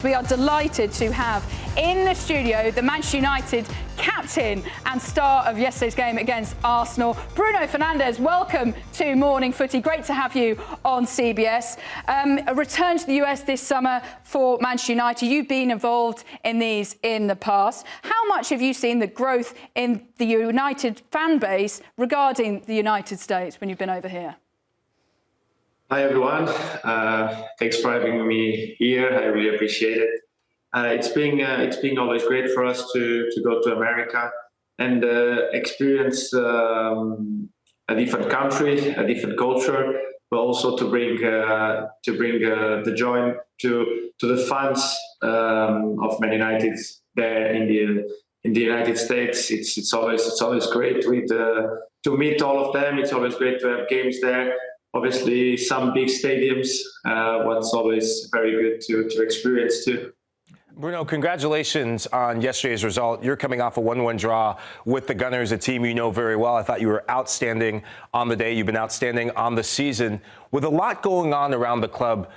We are delighted to have in the studio the Manchester United captain and star of yesterday's game against Arsenal, Bruno Fernandes. Welcome to Morning Footy. Great to have you on CBS. A return to the US this summer for Manchester United. You've been involved in these in the past. How much have you seen the growth in the United fan base regarding the United States when you've been over here? Hi everyone, thanks for having me here. I really appreciate it. It's been always great for us to go to America and experience a different country, a different culture, but also to bring the joy to the fans of Man United there in the United States. It's always great to meet all of them. It's always great to have games there. Obviously, some big stadiums, what's always very good to experience too. Bruno, congratulations on yesterday's result. You're coming off a 1-1 draw with the Gunners, a team you know very well. I thought you were outstanding on the day. You've been outstanding on the season. With a lot going on around the club,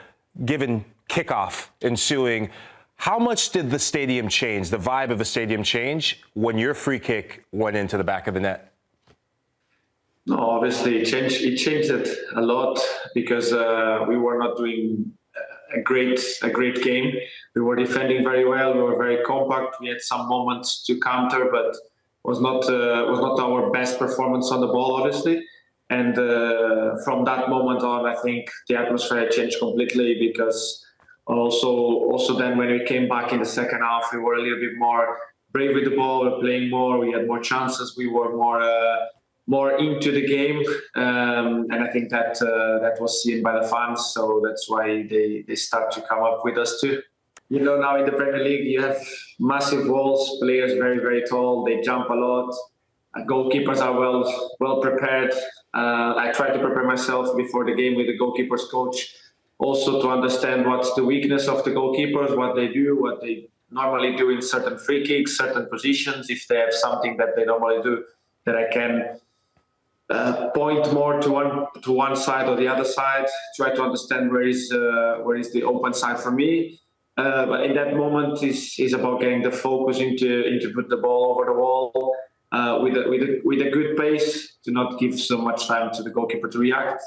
given kickoff ensuing, how much did the stadium change, the vibe of the stadium change, when your free kick went into the back of the net? No, obviously it changed it a lot because we were not doing a great game. We were defending very well. We were very compact. We had some moments to counter, but was not our best performance on the ball, obviously. And from that moment on, I think the atmosphere changed completely because also then when we came back in the second half, we were a little bit more brave with the ball. We were playing more. We had more chances. We were more into the game, and I think that was seen by the fans, so that's why they start to come up with us too. You know, now in the Premier League you have massive walls, players very, very tall, they jump a lot, goalkeepers are well prepared. I try to prepare myself before the game with the goalkeepers coach, also to understand what's the weakness of the goalkeepers, what they do, what they normally do in certain free kicks, certain positions, if they have something that they normally do that I can point more to one side or the other side, try to understand where is the open side for me. But in that moment is about getting the focus into put the ball over the wall with a good pace, to not give so much time to the goalkeeper to react.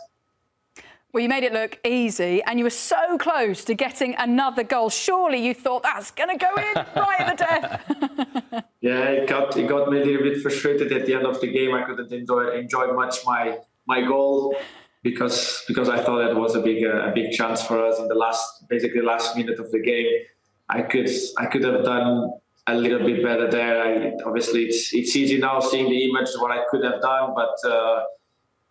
Well, you made it look easy, and you were so close to getting another goal. Surely you thought that's going to go in right at the death. Yeah, it got me a little bit frustrated at the end of the game. I couldn't enjoy much my goal because I thought it was a big chance for us in the last minute of the game. I could have done a little bit better there. Obviously, it's easy now seeing the image of what I could have done, but.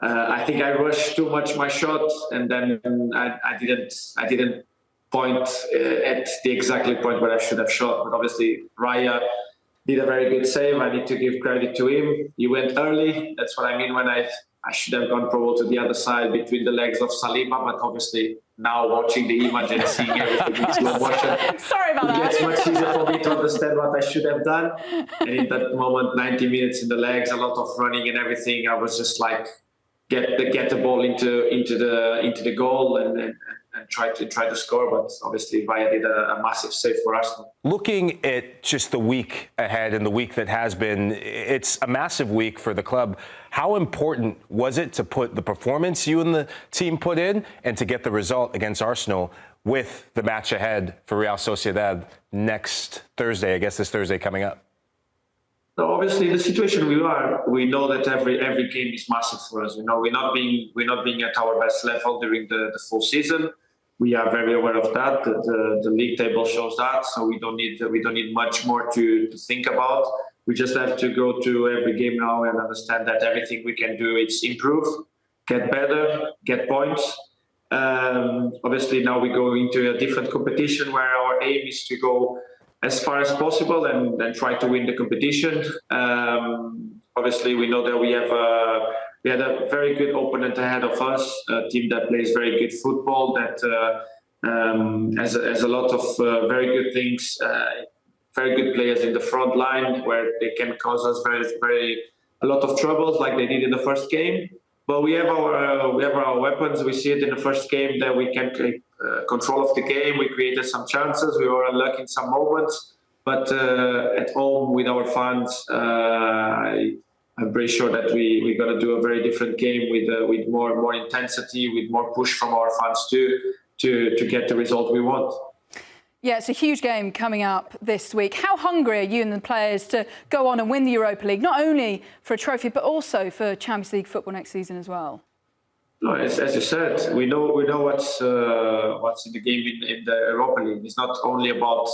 I think I rushed too much my shot, and then I didn't point at the exactly point where I should have shot. But obviously, Raya did a very good save. I need to give credit to him. He went early. That's what I mean when I should have gone probably to the other side between the legs of Saliba. But obviously, now watching the image and seeing everything in slow motion, sorry about that. It's much easier for me to understand what I should have done. And in that moment, 90 minutes in the legs, a lot of running and everything, I was just like, get the ball into the goal and try to score, but obviously Raya did a massive save for Arsenal. Looking at just the week ahead and the week that has been, it's a massive week for the club. How important was it to put the performance you and the team put in and to get the result against Arsenal with the match ahead for Real Sociedad next Thursday, I guess this Thursday coming up? So obviously, the situation we know that every game is massive for us. You know, we're not being at our best level during the full season. We are very aware of that. The league table shows that, so we don't need much more to think about. We just have to go to every game now and understand that everything we can do is improve, get better, get points. Obviously, now we go into a different competition where our aim is to go as far as possible and try to win the competition. Obviously, we know that we had a very good opponent ahead of us, a team that plays very good football, that has a lot of very good things, very good players in the front line where they can cause us a lot of troubles like they did in the first game. But we have our weapons. We see it in the first game that we can control of the game. We created some chances. We were unlucky in some moments, but at home with our fans, I'm pretty sure that we're going to do a very different game with more intensity, with more push from our fans too, to get the result we want. Yeah, it's a huge game coming up this week. How hungry are you and the players to go on and win the Europa League, not only for a trophy, but also for Champions League football next season as well? No, as you said, we know what's in the game in the Europa League. It's not only about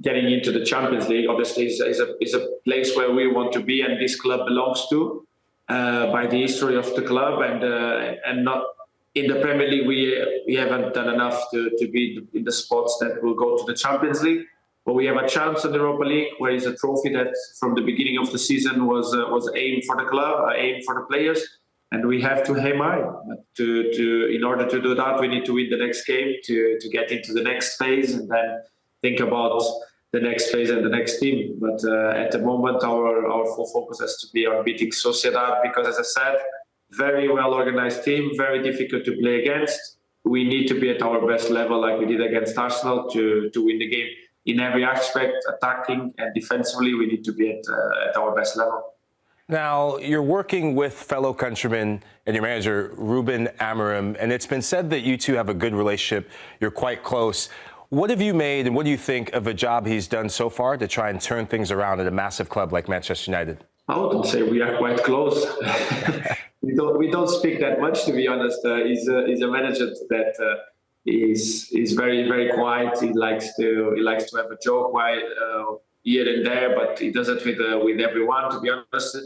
getting into the Champions League. Obviously, is a place where we want to be, and this club belongs to by the history of the club, and not. In the Premier League, we haven't done enough to be in the spots that will go to the Champions League. But we have a chance in the Europa League, where it's a trophy that from the beginning of the season was aimed for the club, aimed for the players, and we have to aim high. In order to do that, we need to win the next game to get into the next phase, and then think about the next phase and the next team. But at the moment, our full focus has to be on beating Sociedad, because, as I said, very well-organized team, very difficult to play against. We need to be at our best level, like we did against Arsenal, to win the game. In every aspect, attacking and defensively, we need to be at our best level. Now, you're working with fellow countryman and your manager, Ruben Amorim, and it's been said that you two have a good relationship. You're quite close. What have you made, and what do you think of the job he's done so far to try and turn things around at a massive club like Manchester United? I wouldn't say we are quite close. We don't speak that much, to be honest. He's a manager that is very, very quiet. He likes to have a joke here and there, but he does it with everyone, to be honest.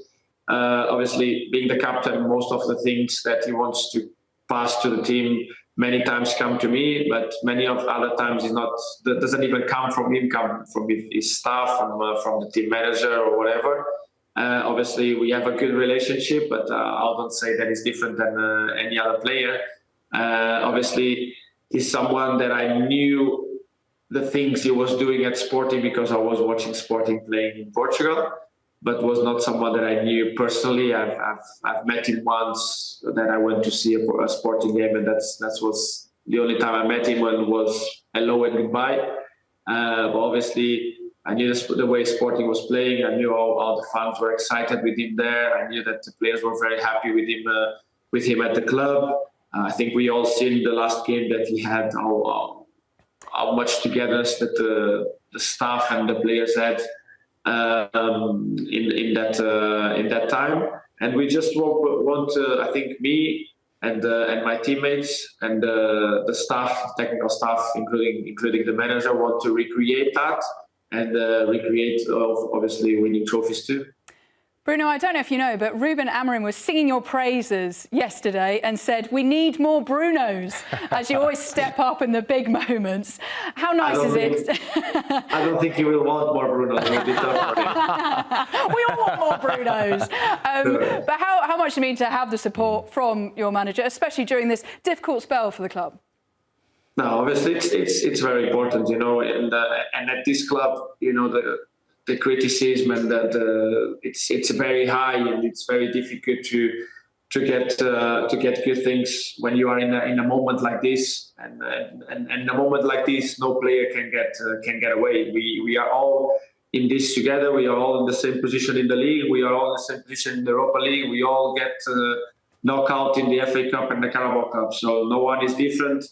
Obviously, being the captain, most of the things that he wants to pass to the team many times come to me, but many of other times that doesn't even come from him, come from his staff, from the team manager or whatever. Obviously, we have a good relationship, but I don't say that he's different than any other player. Obviously, he's someone that I knew the things he was doing at Sporting, because I was watching Sporting playing in Portugal, but was not someone that I knew personally. I've met him once that I went to see a Sporting game, and that was the only time I met him, and was hello and goodbye. But obviously, I knew the way Sporting was playing. I knew all the fans were excited with him there. I knew that the players were very happy with him at the club. I think we all seen the last game that he had, how much togetherness that the staff and the players had in that time. And we just want I think me and my teammates and the staff, technical staff, including the manager, want to recreate that. And recreate, obviously, winning trophies too. Bruno, I don't know if you know, but Ruben Amorim was singing your praises yesterday and said, "We need more Brunos," as you always step up in the big moments. How nice is it? I don't think you will want more Brunos. It'll be tough for him. We all want more Brunos. But how much do you mean to have the support from your manager, especially during this difficult spell for the club? No, obviously it's very important, and at this club, the criticism and that it's very high, and it's very difficult to get good things when you are in a moment like this, and in a moment like this, no player can get away. We are all in this together. We are all in the same position in the league. We are all in the same position in the Europa League. We all get knockout in the FA Cup and the Carabao Cup, so no one is different.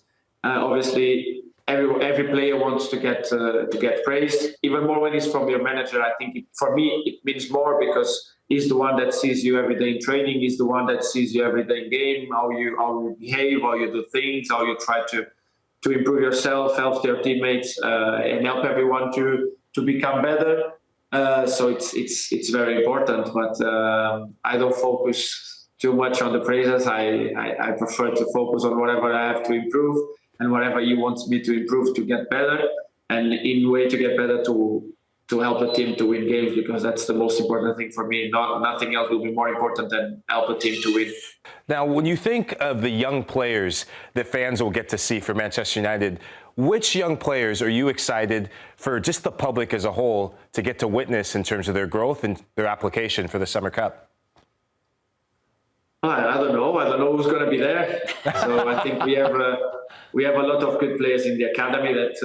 Obviously, every player wants to get praised, even more when it's from your manager. I think for me it means more, because he's the one that sees you every day in training. He's the one that sees you every day in game, how you behave, how you do things, how you try to improve yourself, help your teammates, and help everyone to become better. So it's very important. But I don't focus too much on the praises. I prefer to focus on whatever I have to improve, and whatever he wants me to improve to get better, and in way to get better to help the team to win games, because that's the most important thing for me. Nothing else will be more important than help the team to win. Now, when you think of the young players that fans will get to see for Manchester United, which young players are you excited for just the public as a whole to get to witness in terms of their growth and their application for the Summer Cup? I don't know. I don't know who's going to be there. So I think we have a lot of good players in the academy that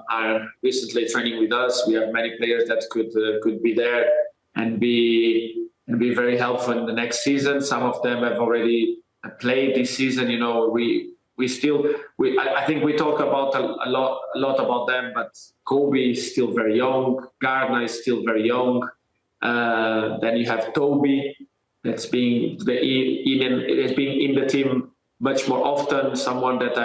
are recently training with us. We have many players that could be there and be very helpful in the next season. Some of them have already played this season. You know, I think we talk about a lot about them, but Kobe is still very young. Gardner is still very young. Then you have Toby. That's being in the team much more often. Someone that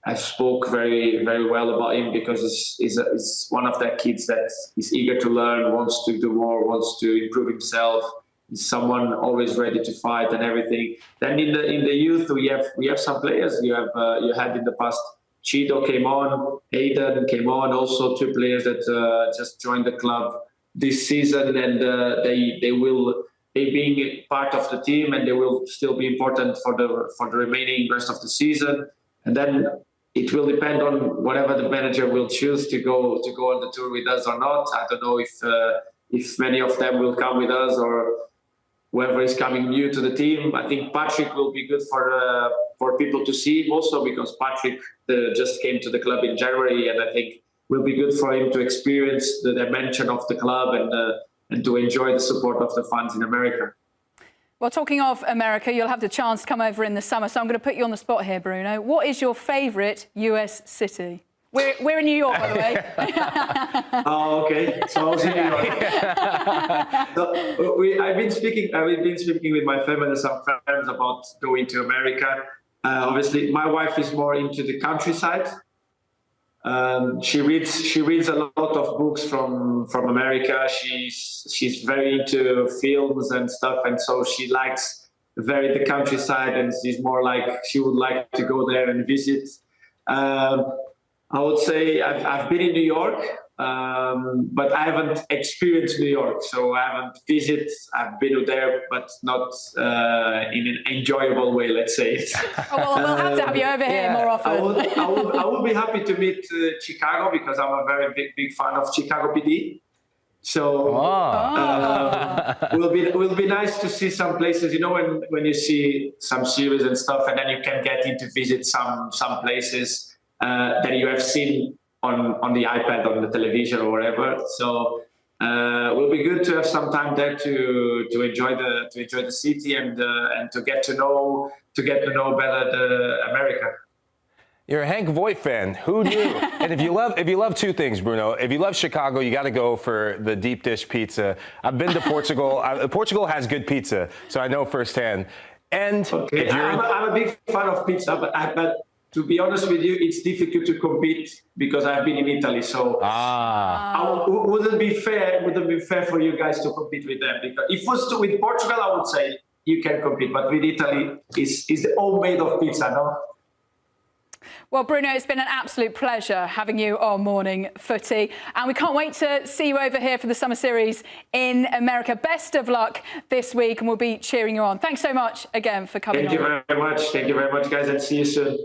I spoke very, very well about him because he's one of the kids that is eager to learn, wants to do more, wants to improve himself. He's someone always ready to fight and everything. Then in the youth we have some players. You had in the past Chido came on, Aiden came on, also 2 players that just joined the club this season, and they being part of the team, and they will still be important for the remaining rest of the season. And then it will depend on whatever the manager will choose to go on the tour with us or not. I don't know if many of them will come with us or whoever is coming new to the team. I think Patrick will be good for people to see also, because Patrick just came to the club in January, and I think will be good for him to experience the dimension of the club and to enjoy the support of the fans in America. Well, talking of America, you'll have the chance to come over in the summer, so I'm going to put you on the spot here, Bruno. What is your favourite US city? We're in New York, by the way. Oh, okay. So I was in New York. So I've been speaking with my family and some friends about going to America. Obviously, my wife is more into the countryside. She reads a lot of books from America. She's very into films and stuff, and so she likes the countryside, and she's more like she would like to go there and visit. I would say I've been in New York, but I haven't experienced New York, so I haven't visited. I've been there, but not in an enjoyable way, let's say. Oh, well, we'll have to have you over here more often. I would be happy to meet Chicago, because I'm a very big fan of Chicago PD. So will be nice to see some places. You know, when you see some series and stuff, and then you can get in to visit some places that you have seen on the iPad, on the television, or whatever. So it will be good to have some time there to enjoy the city and to get to know better the America. You're a Hank Voigt fan. Who knew? And if you love 2 things, Bruno. If you love Chicago, you got to go for the deep dish pizza. I've been to Portugal. Portugal has good pizza, so I know firsthand. And okay. I'm a big fan of pizza, but to be honest with you, it's difficult to compete because I've been in Italy. So wouldn't be fair for you guys to compete with them. Because if it was with Portugal, I would say you can compete, but with Italy, is all made of pizza, no? Well, Bruno, it's been an absolute pleasure having you on Morning Footy, and we can't wait to see you over here for the summer series in America. Best of luck this week, and we'll be cheering you on. Thanks so much again for coming on. Thank you very much. Thank you very much, guys, and see you soon.